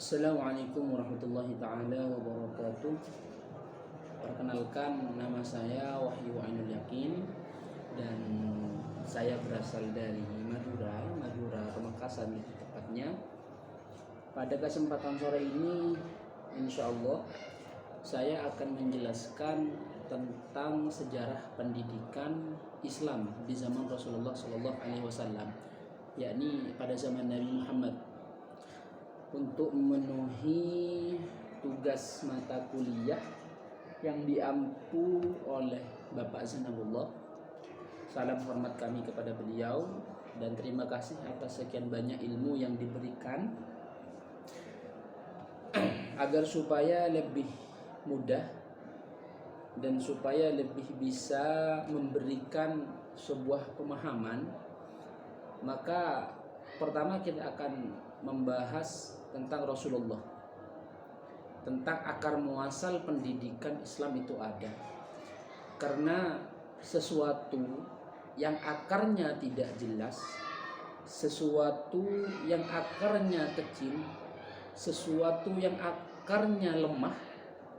Assalamualaikum warahmatullahi taala wabarakatuh. Perkenalkan, nama saya Wahyu Ainul Yakin dan saya berasal dari Madura, Pamekasan lebih tepatnya. Pada kesempatan sore ini, insya Allah saya akan menjelaskan tentang sejarah pendidikan Islam di zaman Rasulullah SAW, yakni pada zaman Nabi Muhammad. Untuk memenuhi tugas mata kuliah yang diampu oleh Bapak Zanabullah, salam hormat kami kepada beliau dan terima kasih atas sekian banyak ilmu yang diberikan agar supaya lebih mudah dan supaya lebih bisa memberikan sebuah pemahaman. Maka pertama kita akan membahas tentang Rasulullah, tentang akar muasal pendidikan Islam itu ada. Karena sesuatu yang akarnya tidak jelas, sesuatu yang akarnya kecil, sesuatu yang akarnya lemah,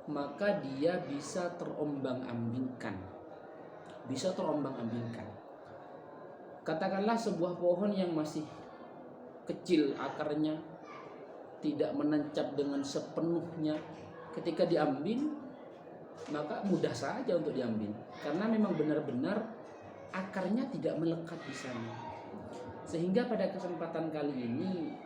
maka dia bisa terombang-ambingkan. Katakanlah sebuah pohon yang masih kecil akarnya, tidak menancap dengan sepenuhnya, ketika diambil maka mudah saja untuk diambil karena memang benar-benar akarnya tidak melekat di sana. Sehingga pada kesempatan kali ini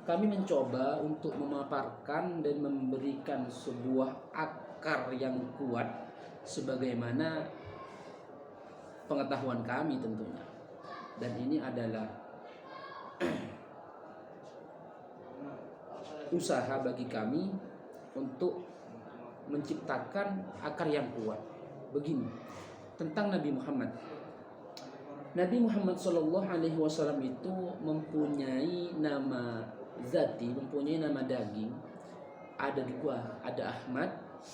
kami mencoba untuk memaparkan dan memberikan sebuah akar yang kuat sebagaimana pengetahuan kami tentunya. Dan ini adalah usaha bagi kami untuk menciptakan akar yang kuat. Begini, tentang Nabi Muhammad. Nabi Muhammad SAW itu mempunyai nama zati, mempunyai nama daging. Ada dua, ada Ahmad,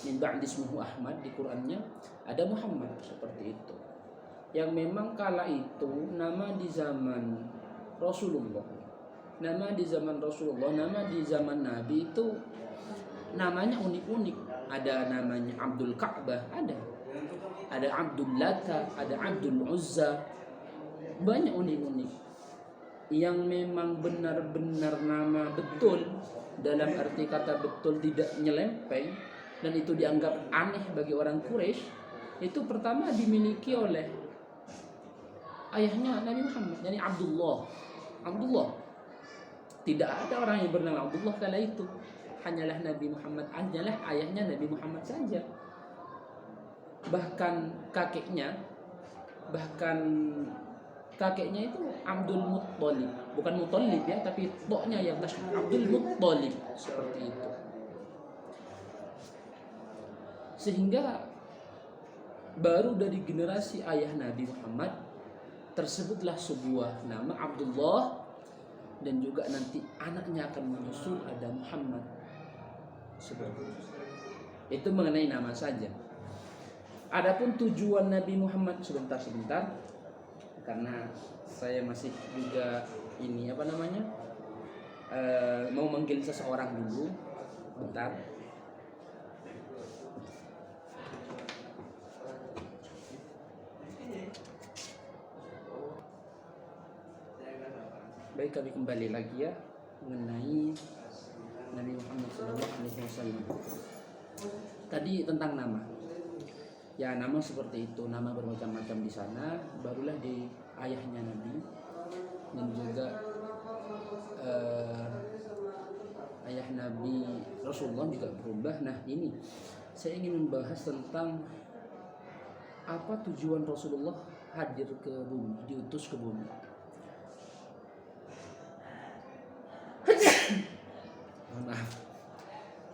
min ba'di ismuhu Ahmad di Qur'annya, ada Muhammad seperti itu. Yang memang kala itu nama di zaman Rasulullah, nama di zaman Nabi itu namanya unik-unik. Ada namanya Abdul Ka'bah, ada Abdul Lata, ada Abdul Uzza, banyak unik-unik yang memang benar-benar nama betul, dalam arti kata betul, tidak nyelempeng, dan itu dianggap aneh bagi orang Quraisy. Itu pertama dimiliki oleh ayahnya Nabi Muhammad, yakni Abdullah. Tidak ada orang yang bernama Abdullah kala itu. Hanyalah Nabi Muhammad, hanyalah ayahnya Nabi Muhammad saja. Bahkan kakeknya itu Abdul Muttalib, bukan Muttalib ya, tapi toknya yang Abdul Muttalib, seperti itu. Sehingga baru dari generasi ayah Nabi Muhammad tersebutlah sebuah nama Abdullah, dan juga nanti anaknya akan menyusul ada Muhammad. Seperti itu mengenai nama saja. Adapun tujuan Nabi Muhammad, sebentar karena saya masih juga mau manggil seseorang dulu, bentar. Baik, kami kembali lagi ya mengenai Nabi Muhammad SAW. Tadi tentang nama. Ya, nama seperti itu, nama bermacam-macam di sana. Barulah di ayahnya Nabi dan juga ayah Nabi Rasulullah juga berubah. Nah, ini saya ingin membahas tentang apa tujuan Rasulullah hadir ke bumi, diutus ke bumi. Maaf.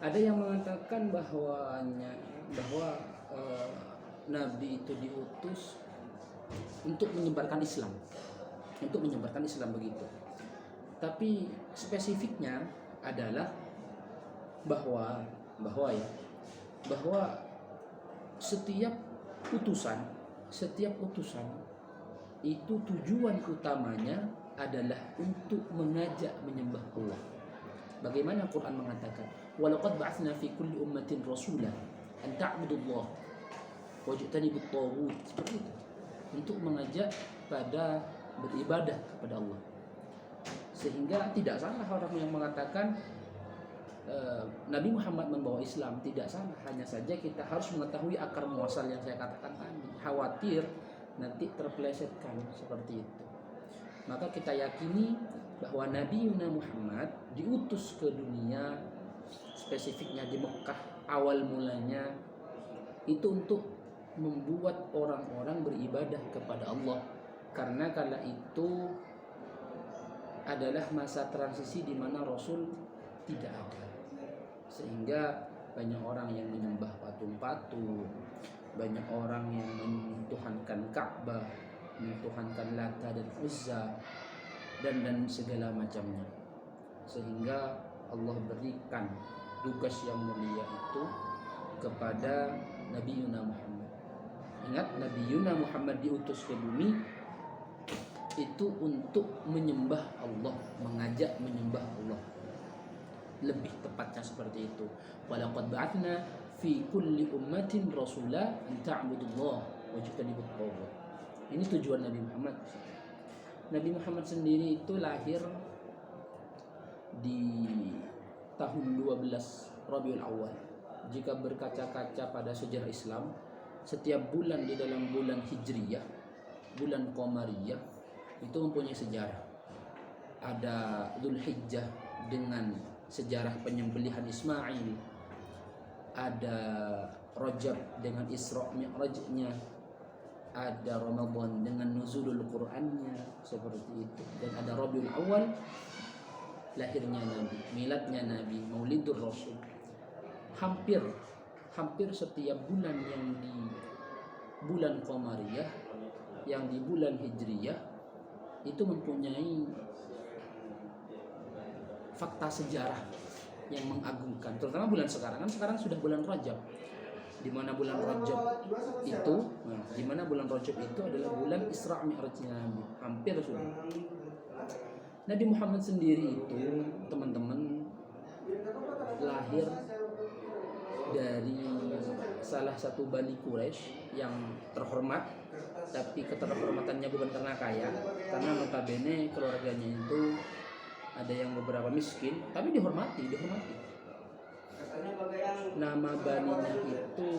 Ada yang mengatakan bahwa Nabi itu diutus untuk menyebarkan Islam, begitu. Tapi spesifiknya adalah bahwa setiap utusan itu tujuan utamanya adalah untuk mengajak menyembah Allah. Bagaimana Quran mengatakan, "Walaqad ba'atsna fi kulli ummatin rasula an ta'budullah wajtanibut taghut." Seperti itu. Untuk mengajak pada beribadah kepada Allah. Sehingga tidak salah orang yang mengatakan Nabi Muhammad membawa Islam, tidak salah. Hanya saja kita harus mengetahui akar muasal yang saya katakan tadi. Khawatir nanti terpelesetkan seperti itu. Maka kita yakini bahwa Nabi Muhammad diutus ke dunia, spesifiknya di Mekah awal mulanya itu untuk membuat orang-orang beribadah kepada Allah. Karena kala itu adalah masa transisi di mana Rasul tidak ada. Sehingga banyak orang yang menyembah patung-patung, banyak orang yang mentuhankan Ka'bah, mentuhankan Lata dan Uzza dan segala macamnya. Sehingga Allah berikan tugas yang mulia itu kepada Nabi Muhammad. Ingat, Nabi Muhammad diutus ke bumi itu untuk menyembah Allah, mengajak menyembah Allah. Lebih tepatnya seperti itu. Walaqad ba'atsna fi kulli ummatin rasula an ta'budullah wajtanibut taghut. Ini tujuan Nabi Muhammad. Nabi Muhammad sendiri itu lahir di tahun 12 Rabiul Awal. Jika berkaca-kaca pada sejarah Islam, setiap bulan di dalam bulan Hijriyah, bulan Qamariyah itu mempunyai sejarah. Ada Dzulhijjah dengan sejarah penyembelihan Ismail, ada Rajab dengan Isra Mi'rajnya, ada Ramadan dengan nuzulul Qur'annya seperti itu, dan ada Rabiul Awal lahirnya Nabi, miladnya Nabi, Maulidur Rasul. Hampir setiap bulan yang di bulan Qamariyah, yang di bulan Hijriyah itu mempunyai fakta sejarah yang mengagumkan, terutama bulan sekarang. Kan sekarang sudah bulan Rajab, di mana bulan Rajab itu, adalah bulan Isra Mi'rajnya Nabi. Hampir sudah. Nabi Muhammad sendiri itu, teman-teman, lahir dari salah satu Bani Quraisy yang terhormat, tapi keterhormatannya bukan karena kaya, karena notabene keluarganya itu ada yang beberapa miskin, tapi dihormati. Nama baninya itu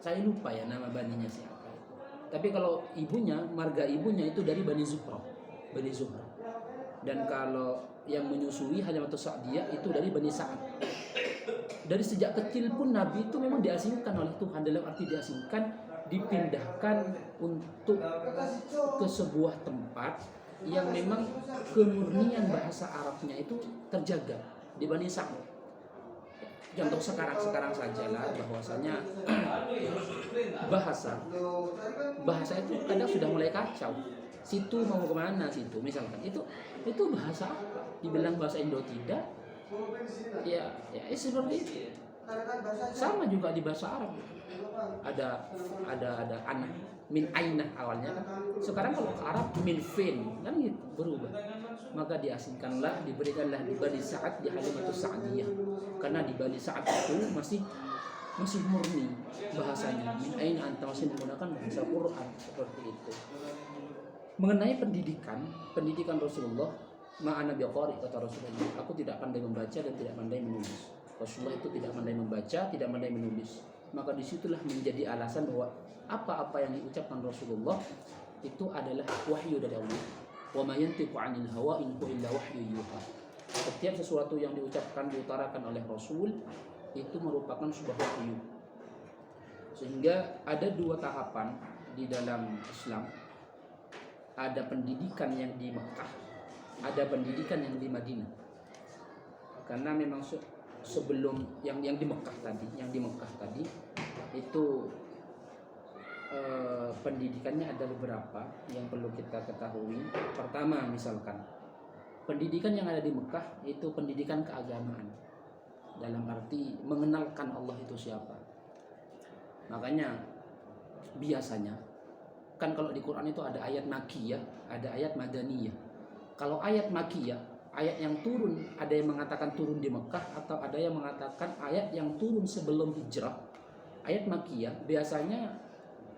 saya lupa ya nama baninya siapa. Tapi kalau ibunya, marga ibunya itu dari Bani Zuhra. Dan kalau yang menyusui Halimatus Sa'diyah itu dari Bani Sa'ad. Dari sejak kecil pun Nabi itu memang diasingkan oleh Tuhan, dalam arti diasingkan, dipindahkan untuk ke sebuah tempat yang memang kemurnian bahasa Arabnya itu terjaga di Bani Sa'ad. Contoh sekarang sajalah bahwasanya bahasa itu kadang sudah mulai kacau. Situ mau kemana situ, misalkan itu bahasa apa? Dibilang bahasa Indo tidak, ya seperti itu. Sama juga di bahasa Arab. Ada anak min ainah awalnya kan. Sekarang kalau ke Arab min fin kan gitu, berubah. Maka diasingkanlah, diberikanlah di Bani Sa'ad, di Halimatus Sa'diyah. Karena di Bani Sa'ad itu masih murni bahasanya. Min ainah, anta masih menggunakan bahasa Quran seperti itu. Mengenai pendidikan Rasulullah, ma'ana biqari, kata Rasulullah, aku tidak pandai membaca dan tidak pandai menulis. Rasulullah itu tidak pandai membaca, tidak pandai menulis. Maka disitulah menjadi alasan bahwa apa-apa yang diucapkan Rasulullah itu adalah wahyu dari Allah. Wa ma yantiqu 'anil hawa in huwa illa wahyu yuha. Setiap sesuatu yang diutarakan oleh Rasul itu merupakan sebuah wahyu. Sehingga ada dua tahapan di dalam Islam. Ada pendidikan yang di Mekah, ada pendidikan yang di Madinah. Karena memang sebelum yang di Mekah tadi itu pendidikannya ada beberapa yang perlu kita ketahui. Pertama, misalkan pendidikan yang ada di Mekah itu pendidikan keagamaan, dalam arti mengenalkan Allah itu siapa. Makanya biasanya kan kalau di Quran itu ada ayat makiyah, ada ayat madaniyah. Kalau ayat makiyah, ayat yang turun, ada yang mengatakan turun di Mekah atau ada yang mengatakan ayat yang turun sebelum hijrah. Ayat makiyah biasanya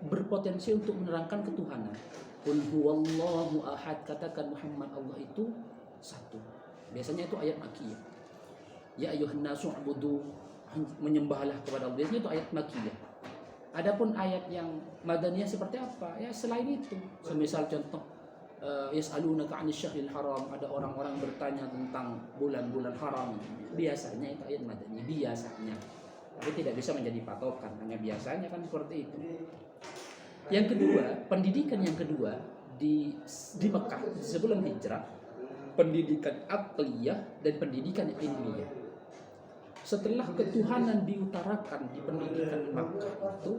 berpotensi untuk menerangkan ketuhanan. Qul huwallahu ahad, katakan Muhammad Allah itu satu. Biasanya itu ayat makiyah. Ya ayyuhan nasu ubudu, menyembahlah kepada Allah. Biasanya itu ayat makiyah. Adapun ayat yang madaniyah seperti apa? Ya selain itu. Semisal contoh yas'alunaka 'anil syahril haram, ada orang-orang bertanya tentang bulan-bulan haram. Biasanya itu ayat madaniyah, biasanya. Tapi tidak bisa menjadi patokan, hanya biasanya kan seperti itu. Yang kedua, pendidikan yang kedua di Mekah sebelum hijrah, pendidikan aqliyah dan pendidikan ilmiah. Setelah ketuhanan diutarakan di pendidikan Makkah itu,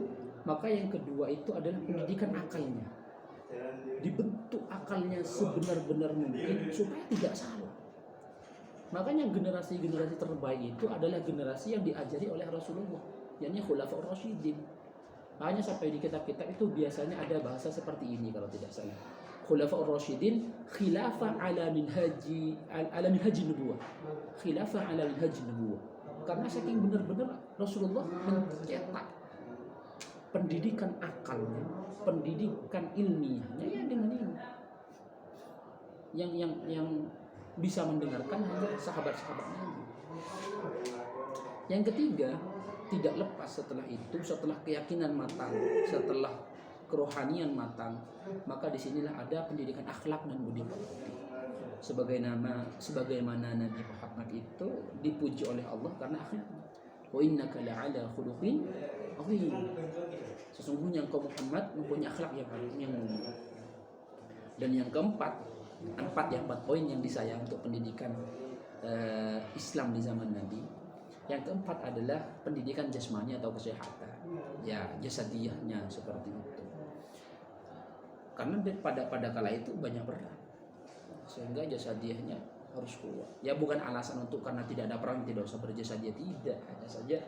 maka yang kedua itu adalah pendidikan akalnya. Dibentuk akalnya sebenar-benar mungkin supaya tidak salah. Makanya generasi-generasi terbaik itu adalah generasi yang diajari oleh Rasulullah, yakni Khulafaur Rasyidin. Hanya sampai di kitab-kitab itu biasanya ada bahasa seperti ini kalau tidak salah. Khulafaur Rasyidin khilafah ala minhaji nubuwah. Khilafah ala minhaji nubuwah. Karena saking benar-benar Rasulullah mencetak pendidikan akalnya, pendidikan ilmiahnya ya dengan ini. Yang bisa mendengarkan hanya sahabat-sahabatnya. Yang ketiga, tidak lepas setelah itu, setelah keyakinan matang, setelah kerohanian matang, maka disinilah ada pendidikan akhlak dan budi pekerti. Sebagaimana Nabi Muhammad itu dipuji oleh Allah karena akhlaknya. Wa innaka la'ala khuluqin azim. Sesungguhnya engkau Muhammad mempunyai akhlak yang mulia. Dan yang keempat, empat poin yang disayang untuk pendidikan Islam di zaman Nabi. Yang keempat adalah pendidikan jasmani atau kesehatan. Ya, jasadiyahnya seperti itu. Karena pada kala itu banyak berat, sehingga jasadiyahnya harus kuat. Ya bukan alasan untuk karena tidak ada perang tidak usah berjasadiyah, tidak. Hanya saja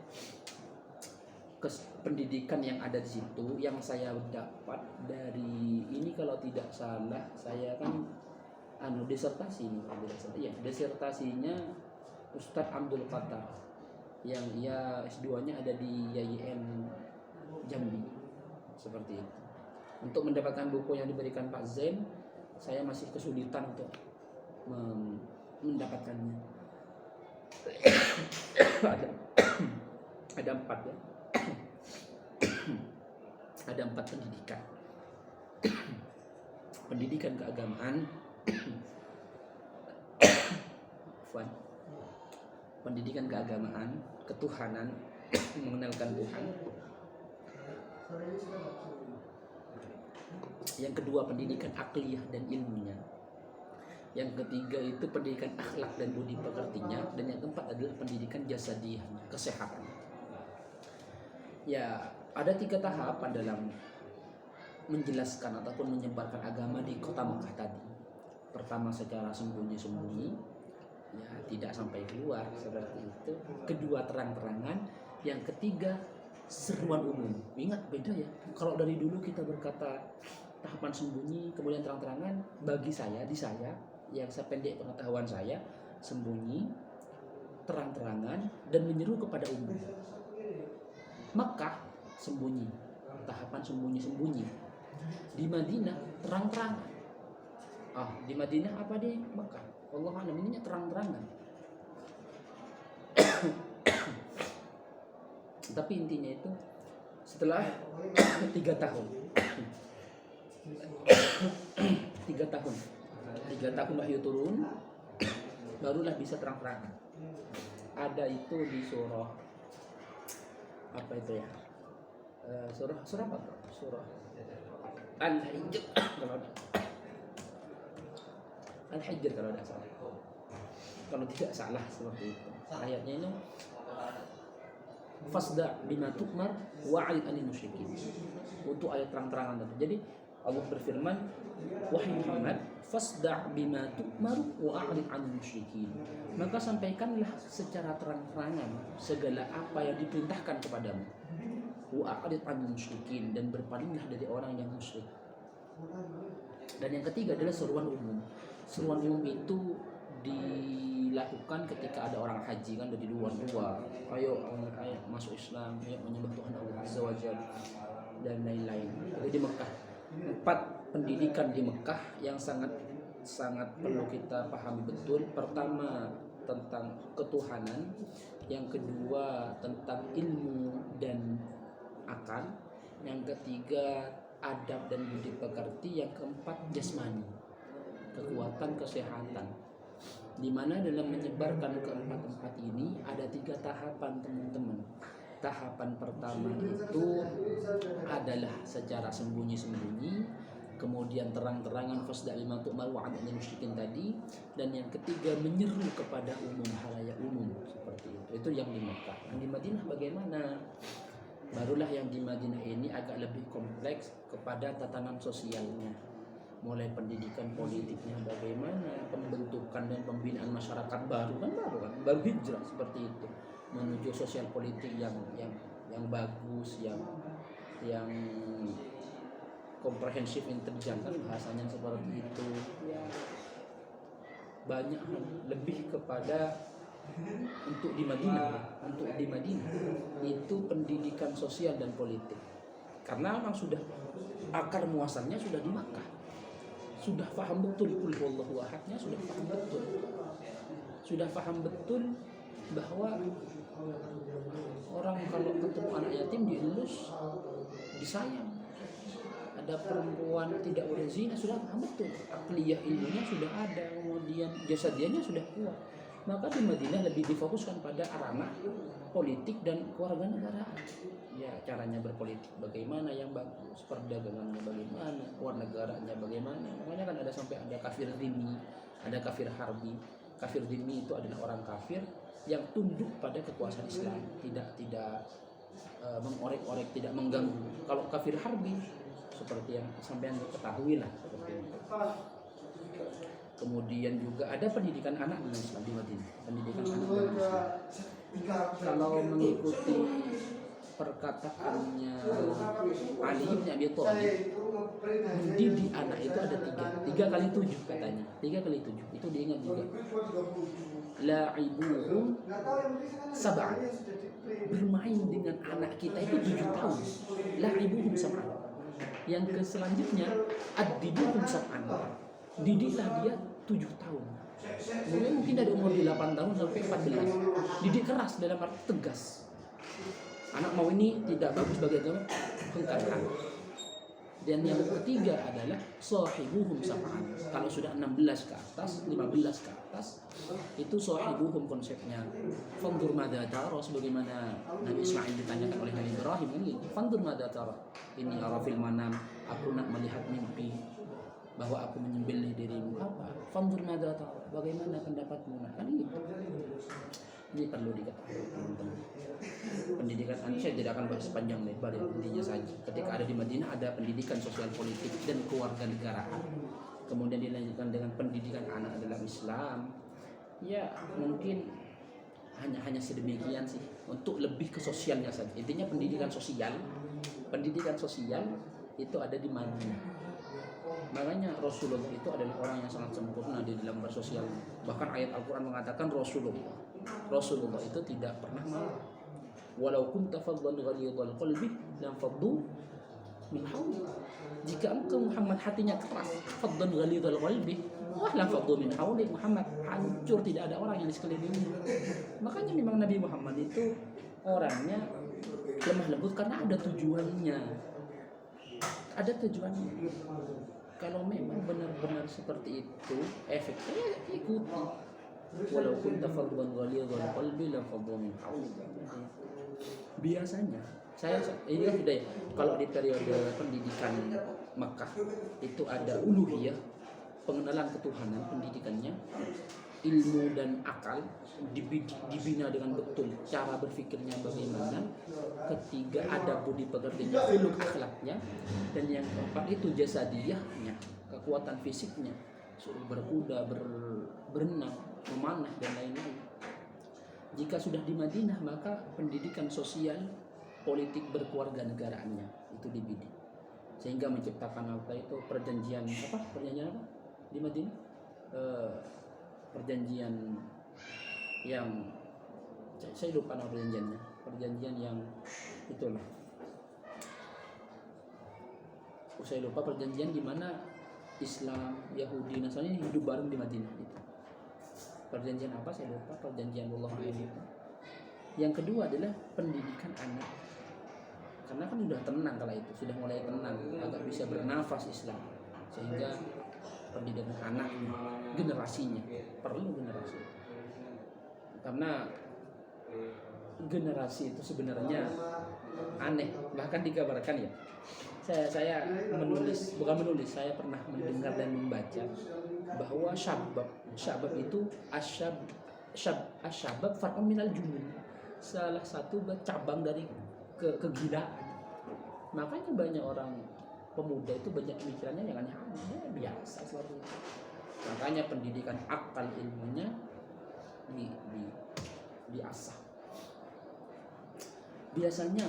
pendidikan yang ada di situ yang saya dapat dari ini, kalau tidak salah saya kan disertasi ini kalau tidak salah. Ya, disertasinya Ustadz Abdul Qatar yang ia S2-nya ada di YIN Jambi. Seperti itu. Untuk mendapatkan buku yang diberikan Pak Zain, saya masih kesulitan untuk mendapatkannya. ada 4 ya. Ada 4 pendidikan. Pendidikan keagamaan, pendidikan keagamaan, ketuhanan, mengenalkan Tuhan. Yang kedua pendidikan akliyah dan ilmunya. Yang ketiga itu pendidikan akhlak dan budi pekertinya. Dan yang keempat adalah pendidikan jasadiyahnya, kesehatan. Ya, ada 3 tahapan dalam menjelaskan ataupun menyebarkan agama di kota Mekah tadi. Pertama secara sembunyi-sembunyi, ya tidak sampai keluar seperti itu. Kedua terang-terangan. Yang ketiga seruan umum. Ingat beda ya. Kalau dari dulu kita berkata tahapan sembunyi kemudian terang-terangan, bagi saya, di saya yang sependek pengetahuan saya, sembunyi, terang-terangan dan menyeru kepada umum. Mekah sembunyi, tahapan sembunyi-sembunyi. Di Madinah terang-terangan. Di Madinah apa di Mekah? Allah alam, ininya terang-terangan. Tapi intinya itu setelah 3 tahun 3 tahun wahyu turun, barulah bisa terang-terangan. Ada itu di surah apa itu ya? Surah apa? Surah Al-Hijr kalau ada. Al-Hijr kalau tidak salah. Kalau tidak salah seperti itu. Ayatnya ini fasda bima tu'mar wa'id anil musyrikin. Untuk ayat terang-terangan tadi. Jadi Allah berfirman, wahai Muhammad, fasda bima tu'mar wa'id anil musyrikin. Maka sampaikanlah secara terang-terangan segala apa yang diperintahkan kepadamu. Wa'id anil musyrikin, dan berpalinglah dari orang yang musyrik. Dan yang ketiga adalah seruan umum. Seruan umum itu dilakukan ketika ada orang haji kan dari luar, ayo masuk Islam, ayo menyembah Tuhan Allah Azza wa Jalla dan lain-lain. Itu di Mekah. 4 pendidikan di Mekah yang sangat perlu kita pahami betul. Pertama tentang ketuhanan, yang kedua tentang ilmu dan akal, yang ketiga adab dan budi pekerti, yang keempat jasmani, kekuatan kesehatan. Di mana dalam menyebarkan keempat ini ada 3 tahapan, teman-teman. Tahapan pertama itu adalah secara sembunyi-sembunyi, kemudian terang-terangan fasda' bima tu'mar wa 'anil musyrikin tadi, dan yang ketiga menyeru kepada umum, halayak umum, seperti itu. Itu yang di Mekah. Yang di Madinah bagaimana? Barulah yang di Madinah ini agak lebih kompleks kepada tatanan sosialnya. Mulai pendidikan politiknya bagaimana, pembentukan dan pembinaan masyarakat baru hijrah seperti itu, menuju sosial politik yang bagus, yang komprehensif, intelijen, kan bahasanya seperti itu. Banyak lebih kepada untuk di Madinah itu pendidikan sosial dan politik, karena memang sudah akar muasalnya sudah di Makkah. Sudah paham betul qul huwallahu ahadnya, sudah paham betul bahwa orang kalau ketemu anak yatim dielus, disayang. Ada perempuan tidak berzina, sudah paham betul. Akliyah ilmunya sudah ada, kemudian jasadiannya sudah kuat. Maka di Madinah lebih difokuskan pada ranah politik dan kewarganegaraan. Ya, caranya berpolitik bagaimana yang bagus, perdagangannya bagaimana, kewarganegaranya bagaimana. Makanya kan sampai ada kafir dhimmi, ada kafir harbi. Kafir dhimmi itu adalah orang kafir yang tunduk pada kekuasaan Islam, tidak mengorek-orek, tidak mengganggu. Kalau kafir harbi seperti yang sampean ketahui lah, seperti itu. Kemudian juga ada pendidikan anak dalam Islam di Madinah. Pendidikan anak dalam Islam. Kalau mengikuti perkataannya Ali bin Abi Thalib, mendidik anak itu ada 3 kali 7 katanya. 3 kali 7 itu diingat juga. La'ibuhum sab'an, bermain dengan anak kita itu 7 tahun. La'ibuhum sab'an. Yang selanjutnya ad-dibuhum sab'an, didiklah dia 7 tahun. Mungkin dari umur 8 tahun sampai 14. Didik keras dalam arti tegas. Anak mau ini tidak bagus bagi agama, hengkarkan. Dan yang ketiga adalah sahibuhum sab'an. Kalau sudah 16 ke atas, 15 ke atas, itu sahibuhum konsepnya. Fanzur madza tara, sebagaimana Nabi Ismail ditanyakan oleh Nabi Ibrahim ini, fanzur madza tara. Ini arafil manam, aku nak melihat mimpi bahwa aku menyembelih dirimu. Apa? Fanzur madza tara, bagaimana pendapatmu? Nah, kan gitu. Ini perlu diketahui, teman-teman. Pendidikan saya tidak akan bahas panjang lebar, ya, intinya saja. Ketika ada di Madinah ada pendidikan sosial politik dan kewarganegaraan. Kemudian dilanjutkan dengan pendidikan anak dalam Islam. Ya, mungkin hanya sedemikian sih, untuk lebih ke sosialnya saja. Intinya pendidikan sosial itu ada di Madinah. Makanya Rasulullah itu adalah orang yang sangat sempurna di dalam bersosial. Bahkan ayat Al-Quran mengatakan Rasulullah itu tidak pernah marah. Walau kunta fadlan ghalidhal qalbi lam faddu min hawlik. Jika engkau Muhammad hatinya keras, fadlan ghalidhal qalbi, lam faddu min hawlik. Muhammad hancur, tidak ada orang yang di sekelilingnya. Makanya memang Nabi Muhammad itu orangnya lemah lembut karena ada tujuannya. Kalau memang benar-benar seperti itu efeknya, ikuti. Walau kunta fadlan ghalidhal qalbi lam faddu min hawlik. Biasanya ini kan sudah ya, kalau di periode pendidikan Makkah itu ada uluhiyah, pengenalan ketuhanan, pendidikannya, ilmu dan akal dibina dengan betul, cara berpikirnya bagaimana, ketiga ada budi pekertinya, khuluq akhlaknya, dan yang keempat itu jasadiyahnya, kekuatan fisiknya, suruh berkuda, berenang, memanah dan lain-lain. Jika sudah di Madinah, maka pendidikan sosial, politik, berkewarganegaraannya itu dibidik. sehingga menciptakan apa itu perjanjian apa di Madinah, perjanjian yang saya lupa nama perjanjian yang itulah, saya lupa perjanjian di mana Islam, Yahudi, Nasrani hidup bareng di Madinah itu. Perjanjian apa saya lupa, perjanjian Allah itu. Yang kedua adalah pendidikan anak, karena kan sudah tenang kala itu, sudah mulai tenang, agak bisa bernafas Islam, sehingga pendidikan anak generasinya perlu generasi, karena generasi itu sebenarnya aneh, bahkan digambarkan ya. Saya saya pernah mendengar dan membaca bahwa syabab itu asyabab far'un minal junun, salah satu cabang dari kegilaan. Makanya banyak orang pemuda itu banyak pemikirannya yang aneh-aneh, biasa seperti itu. Makanya pendidikan akal ilmunya diasah. Biasanya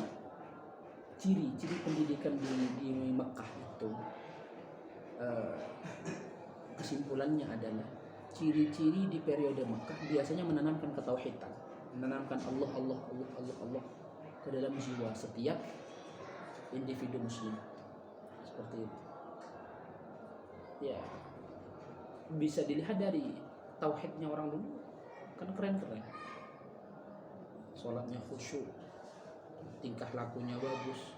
ciri-ciri pendidikan di Mekah itu, kesimpulannya adalah ciri-ciri di periode Mekah biasanya menanamkan ketauhidan, menanamkan Allah ke dalam jiwa setiap individu muslim, seperti itu. Ya, bisa dilihat dari tauhidnya orang dulu, kan keren-keren. Sholatnya khusyuk, tingkah lakunya bagus,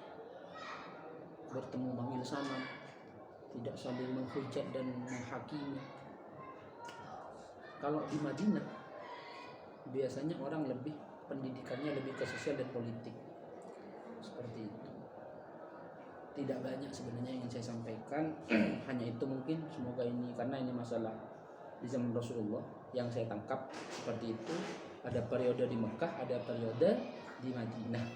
bertemu manggil salam, tidak saling menghujat dan menghakimi. Kalau di Madinah biasanya orang pendidikannya lebih ke sosial dan politik, seperti itu. Tidak banyak sebenarnya yang ingin saya sampaikan, hanya itu mungkin. Semoga ini, karena ini masalah di zaman Rasulullah yang saya tangkap seperti itu. Ada periode di Mekah, ada periode di Madinah.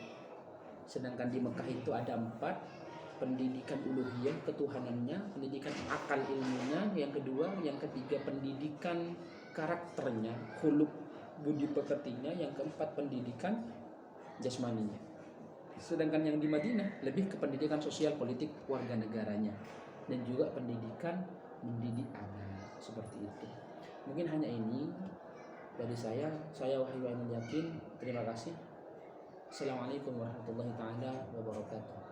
Sedangkan di Mekah itu ada 4: pendidikan uluhiyah, ketuhanannya, pendidikan akal ilmunya, yang kedua, yang ketiga pendidikan karakternya, khuluq budi pekertinya, yang keempat pendidikan jasmaninya. Sedangkan yang di Madinah lebih ke pendidikan sosial politik warga negaranya, dan juga pendidikan mendidik anak, seperti itu. Mungkin hanya ini dari saya Wahyu Ainul Yakin. Terima kasih. Assalamualaikum warahmatullahi taala wabarakatuh.